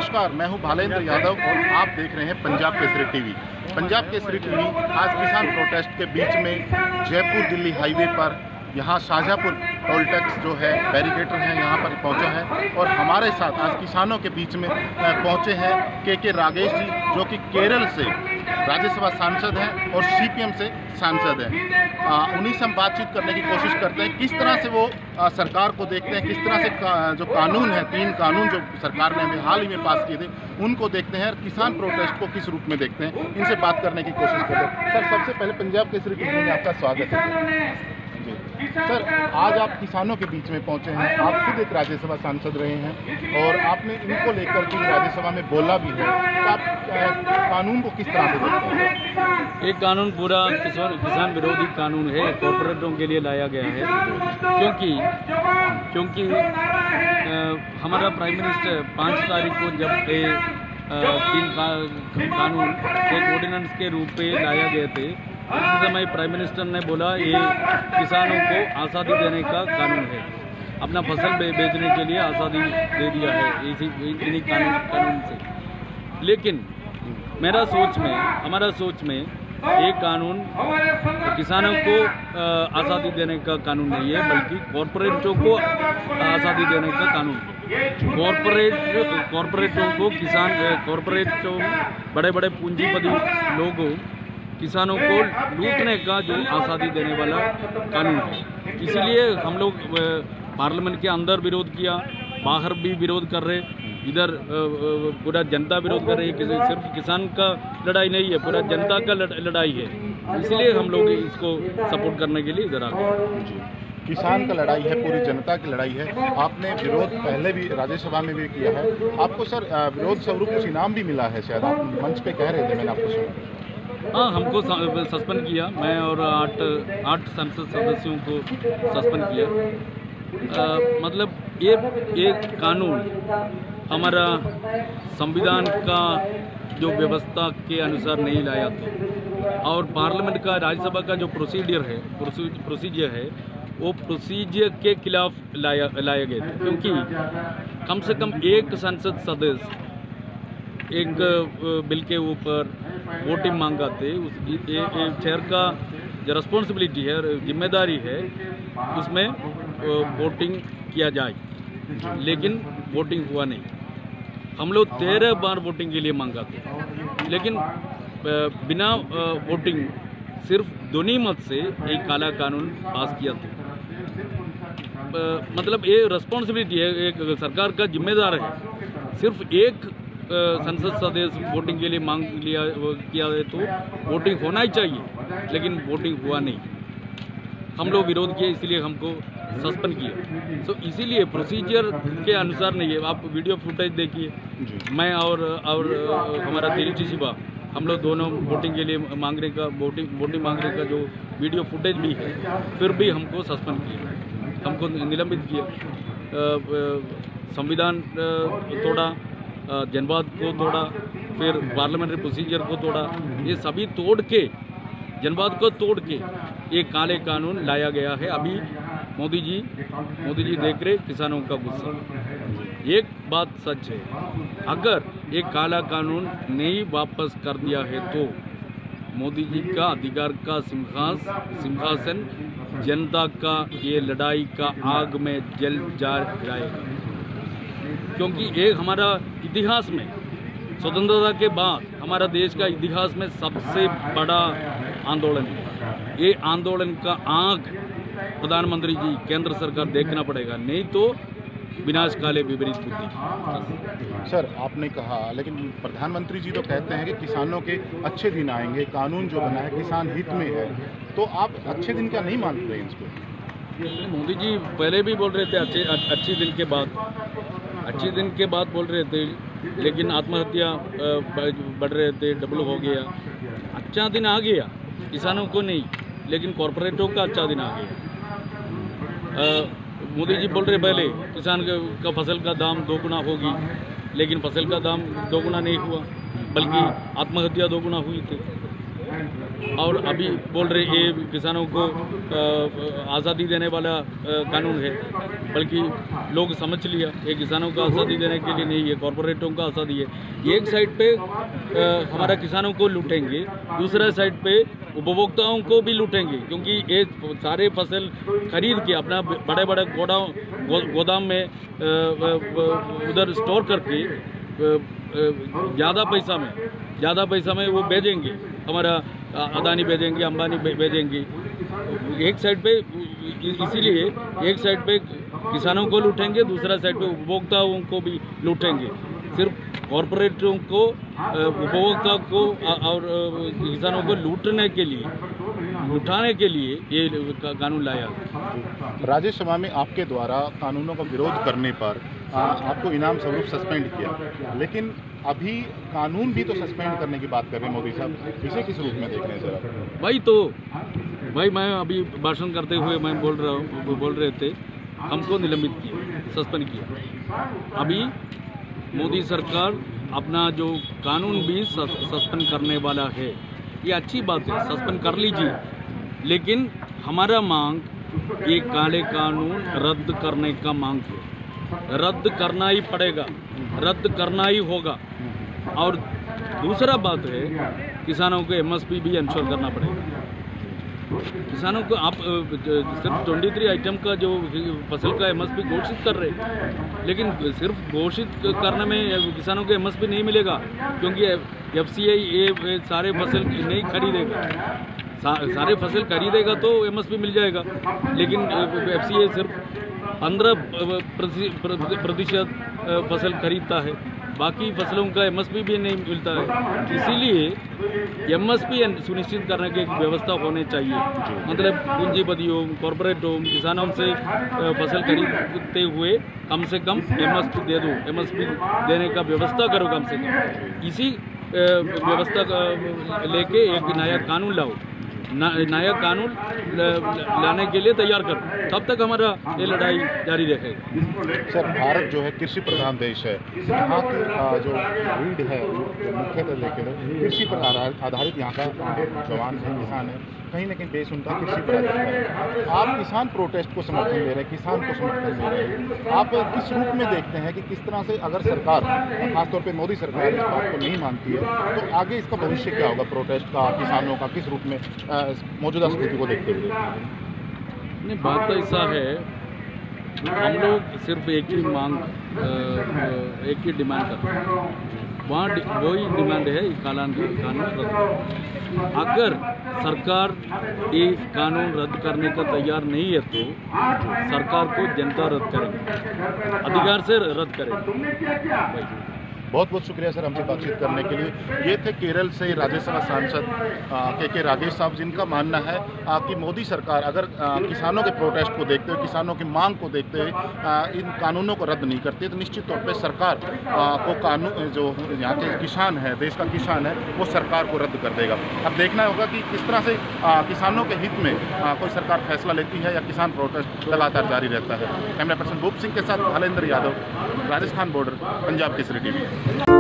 नमस्कार, मैं हूं भालेंद्र यादव और आप देख रहे हैं पंजाब केसरी टीवी। पंजाब केसरी टीवी आज किसान प्रोटेस्ट के बीच में जयपुर दिल्ली हाईवे पर यहाँ शाहजहाँपुर टोल टैक्स जो है बैरिकेटर हैं यहाँ पर पहुँचा है और हमारे साथ आज किसानों के बीच में पहुँचे हैं के रागेश जी, जो कि केरल से राज्यसभा सांसद हैं और सीपीएम से सांसद हैं। उन्हीं से हम बातचीत करने की कोशिश करते हैं, किस तरह से वो सरकार को देखते हैं, किस तरह से जो कानून है, 3 कानून जो सरकार ने हमें हाल ही में पास किए थे उनको देखते हैं और किसान प्रोटेस्ट को किस रूप में देखते हैं। इनसे बात करने की कोशिश करते हैं। सर, सबसे पहले पंजाब केसरी टीवी में आपका स्वागत है। सर, आज आप किसानों के बीच में पहुंचे हैं, आप खुद एक राज्यसभा सांसद रहे हैं और आपने इनको लेकर के राज्यसभा में बोला भी है, तो आप कानून को किस तरह से देखते हैं? एक कानून पूरा किसान विरोधी कानून है, कॉर्पोरेटों के लिए लाया गया है, क्योंकि हमारा प्राइम मिनिस्टर 5 तारीख को जब 3 कानून एक ऑर्डिनेंस के रूप में लाया गए थे, उस समय प्राइम मिनिस्टर ने बोला ये किसानों को आज़ादी देने का कानून है, अपना फसल बेचने के लिए आज़ादी दे दिया है इन्हीं कानून से। लेकिन हमारा सोच में ये कानून किसानों को आज़ादी देने का कानून नहीं है, बल्कि कॉरपोरेटों को आज़ादी देने का कानून है। कॉरपोरेटों को कॉरपोरेटों बड़े बड़े पूंजीपति लोगों किसानों को लूटने का जो आज़ादी देने वाला कानून है। इसीलिए हम लोग पार्लियामेंट के अंदर विरोध किया, बाहर भी विरोध कर रहे, इधर पूरा जनता विरोध कर रही है। सिर्फ किसान का लड़ाई नहीं है, पूरा जनता का लड़ाई है। इसलिए हम लोग इसको सपोर्ट करने के लिए इधर आ गए। किसान का लड़ाई है, पूरी जनता की लड़ाई है। आपने विरोध पहले भी राज्यसभा में भी किया है, आपको सर विरोध स्वरूप कुछ इनाम भी मिला है, शायद आप मंच पे कह रहे थे, मैंने आपको सुना। हाँ, हमको सस्पेंड किया, मैं और 8 संसद सदस्यों को सस्पेंड किया। मतलब ये कानून हमारा संविधान का जो व्यवस्था के अनुसार नहीं लाया था, और पार्लियामेंट का राज्यसभा का जो प्रोसीजर है वो प्रोसीजर के खिलाफ लाया गया था, क्योंकि कम से कम एक संसद सदस्य एक बिल के ऊपर वोटिंग मांगा थे। चेयर का जो रिस्पॉन्सिबिलिटी है, जिम्मेदारी है, उसमें वोटिंग किया जाए, लेकिन वोटिंग हुआ नहीं। हम लोग 13 बार वोटिंग के लिए मांगा था, लेकिन बिना वोटिंग सिर्फ ध्वनि मत से एक काला कानून पास किया था। मतलब ये रिस्पॉन्सिबिलिटी है, एक सरकार का जिम्मेदार है। सिर्फ एक संसद सदस्य वोटिंग के लिए मांग किया है तो वोटिंग होना ही चाहिए, लेकिन वोटिंग हुआ नहीं। हम लोग विरोध किए, इसलिए हमको सस्पेंड किया। तो इसीलिए प्रोसीजर के अनुसार नहीं है। आप वीडियो फुटेज देखिए, मैं और हमारा तिरुचि शिवा, हम लोग दोनों वोटिंग के लिए वोटिंग मांगने का जो वीडियो फुटेज भी है, फिर भी हमको सस्पेंड किया, हमको निलंबित किया। संविधान तोड़ा, जनवाद को तोड़ा, फिर पार्लियामेंट्री प्रोसीजर को तोड़ा, ये सभी तोड़ के, जनवाद को तोड़ के ये काले कानून लाया गया है। अभी मोदी जी देख रहे किसानों का गुस्सा। एक बात सच है, अगर ये काला कानून नहीं वापस कर दिया है तो मोदी जी का अधिकार का सिंहासन जनता का ये लड़ाई का आग में जल जाएगा। क्योंकि ये हमारा इतिहास में, स्वतंत्रता के बाद हमारा देश का इतिहास में सबसे बड़ा आंदोलन है। ये आंदोलन का आग प्रधानमंत्री जी, केंद्र सरकार देखना पड़ेगा, नहीं तो विनाश काले विपरीत बुद्धि। सर, आपने कहा, लेकिन प्रधानमंत्री जी तो कहते हैं कि किसानों के अच्छे दिन आएंगे, कानून जो बना है किसान हित में है, तो आप अच्छे दिन क्या नहीं मानते हैं इसको? मोदी जी पहले भी बोल रहे थे अच्छे दिन के बाद बोल रहे थे, लेकिन आत्महत्या बढ़ रहे थे, डबल हो गया। अच्छा दिन आ गया, किसानों को नहीं, लेकिन कॉरपोरेटों का अच्छा दिन आ गया। मोदी जी बोल रहे पहले किसान का फसल का दाम 2 गुना होगी, लेकिन फसल का दाम 2 गुना नहीं हुआ, बल्कि आत्महत्या 2 गुना हुई थी। और अभी बोल रहे ये किसानों को आज़ादी देने वाला कानून है, बल्कि लोग समझ लिया ये किसानों को आज़ादी देने के लिए नहीं है, कॉरपोरेटों का आज़ादी है। एक साइड पे हमारा किसानों को लूटेंगे, दूसरा साइड पे उपभोक्ताओं को भी लूटेंगे, क्योंकि ये सारे फसल खरीद के अपना बड़े बड़े गोदाम में उधर स्टोर करके ज़्यादा पैसा में वो भेजेंगे, हमारा अदानी भेजेंगे, अंबानी भेजेंगे। एक साइड पे इसीलिए एक साइड पे किसानों को लूटेंगे, दूसरा साइड पे उपभोक्ताओं को भी लूटेंगे। सिर्फ कॉरपोरेटों को, उपभोक्ता को और किसानों को लुटाने के लिए ये कानून लाया। राजेश स्वामी, आपके द्वारा कानूनों का विरोध करने पर आपको इनाम स्वरूप सस्पेंड किया, लेकिन अभी कानून भी तो सस्पेंड करने की बात कर रहे हैं मोदी साहब, इसे किस रूप में देख रहे हैं सर? भाई मैं अभी भाषण करते हुए मैं बोल रहे थे, हमको निलंबित किया, सस्पेंड किया। अभी मोदी सरकार अपना जो कानून भी सस्पेंड करने वाला है, ये अच्छी बात है, सस्पेंड कर लीजिए, लेकिन हमारा मांग ये काले कानून रद्द करने का मांग है। रद्द करना ही पड़ेगा, रद्द करना ही होगा। और दूसरा बात है, किसानों को एमएसपी भी इंश्योर करना पड़ेगा। किसानों को आप सिर्फ 23 आइटम का जो फसल का एमएसपी घोषित कर रहे हैं, लेकिन सिर्फ घोषित करने में किसानों को एमएसपी नहीं मिलेगा, क्योंकि एफसीआई ये सारे फसल नहीं खरीदेगा। सारे फसल खरीदेगा तो एमएसपी मिल जाएगा, लेकिन एफसीआई सिर्फ 15% फसल खरीदता है, बाकी फसलों का एमएसपी भी नहीं मिलता है। इसीलिए एमएसपी सुनिश्चित करने की एक व्यवस्था होनी चाहिए। मतलब पूंजीपतियों, कॉरपोरेटों, किसानों से फसल खरीदते हुए कम से कम एमएसपी दे दो, एमएसपी देने का व्यवस्था करो कम से कम। इसी व्यवस्था लेके एक नया कानून लाओ, नया कानून लाने के लिए तैयार करो, तब तक हमारा ये लड़ाई जारी रहेगा। सर, भारत जो है कृषि प्रधान देश है, यहाँ की जो रीढ़ है मुख्यतः लेकर कृषि पर आधारित यहाँ का जवान है, किसान है, कहीं ना कहीं देश उनका कृषि पर आधारित है। आप किसान प्रोटेस्ट को समर्थन दे रहे हैं, किसान को समर्थन दे रहे हैं, आप किस रूप में देखते हैं कि किस तरह से अगर सरकार, खासतौर पर मोदी सरकार इस बात को नहीं मानती है, तो आगे इसका भविष्य क्या होगा प्रोटेस्ट का, किसानों का, किस रूप में मौजूदा स्थिति को देखते हुए? नहीं, बात तो ऐसा है, हम लोग सिर्फ एक ही डिमांड करते हैं, वही डिमांड है कानून रद्द। अगर सरकार ये कानून रद्द करने का तैयार नहीं है तो सरकार को जनता रद्द करेगी, अधिकार से रद्द करेगी। बहुत बहुत शुक्रिया सर हमसे बातचीत करने के लिए। ये थे केरल से राज्यसभा सांसद के राजेश साहब, जिनका मानना है कि मोदी सरकार अगर किसानों के प्रोटेस्ट को देखते हुए, किसानों की मांग को देखते हुए इन कानूनों को रद्द नहीं करती, तो निश्चित तौर पे सरकार को कानून, जो यहाँ के किसान है, देश का किसान है, वो सरकार को रद्द कर देगा। अब देखना होगा कि किस तरह से किसानों के हित में कोई सरकार फैसला लेती है या किसान प्रोटेस्ट लगातार जारी रहता है। कैमरा पर्सन भूप सिंह के साथ हलेंद्र यादव, राजस्थान बॉर्डर, पंजाब केसरी टीवी।